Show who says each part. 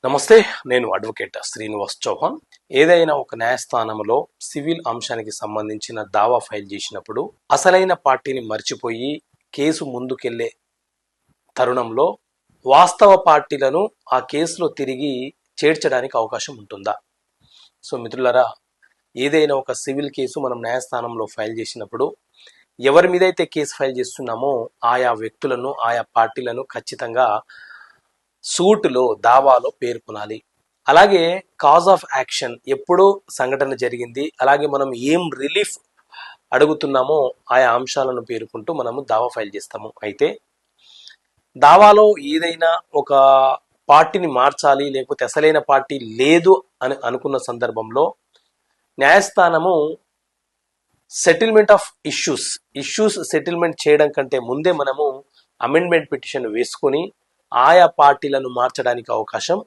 Speaker 1: నమస్తే, నేను అడ్వకేట్ శ్రీనివాస్ చౌహాన్. ఏదైనా ఒక న్యాయస్థానంలో సివిల్ అంశానికి సంబంధించిన దావా ఫైల్ చేసినప్పుడు అసలైన పార్టీని మర్చిపోయి కేసు ముందుకెళ్లే తరుణంలో వాస్తవ పార్టీలను ఆ కేసులో తిరిగి చేర్చడానికి అవకాశం ఉంటుందా? సో మిత్రులారా, ఏదైనా ఒక సివిల్ కేసు మనం న్యాయస్థానంలో ఫైల్ చేసినప్పుడు ఎవరి మీదైతే కేసు ఫైల్ చేస్తున్నామో ఆయా వ్యక్తులను, ఆయా పార్టీలను ఖచ్చితంగా సూటులో, దావాలో పేర్కొనాలి. అలాగే కాజ్ ఆఫ్ యాక్షన్, ఎప్పుడు సంఘటన జరిగింది, అలాగే మనం ఏం రిలీఫ్ అడుగుతున్నామో ఆయా అంశాలను పేర్కొంటూ మనము దావా ఫైల్ చేస్తాము. అయితే దావాలో ఏదైనా ఒక పార్టీని మార్చాలి, లేకపోతే అసలైన పార్టీ లేదు అని అనుకున్న సందర్భంలో న్యాయస్థానము సెటిల్మెంట్ ఆఫ్ ఇష్యూస్ సెటిల్మెంట్ చేయడం కంటే ముందే మనము అమెండ్మెంట్ పిటిషన్ వేసుకొని ఆయా పార్టీలను మార్చడానికి అవకాశం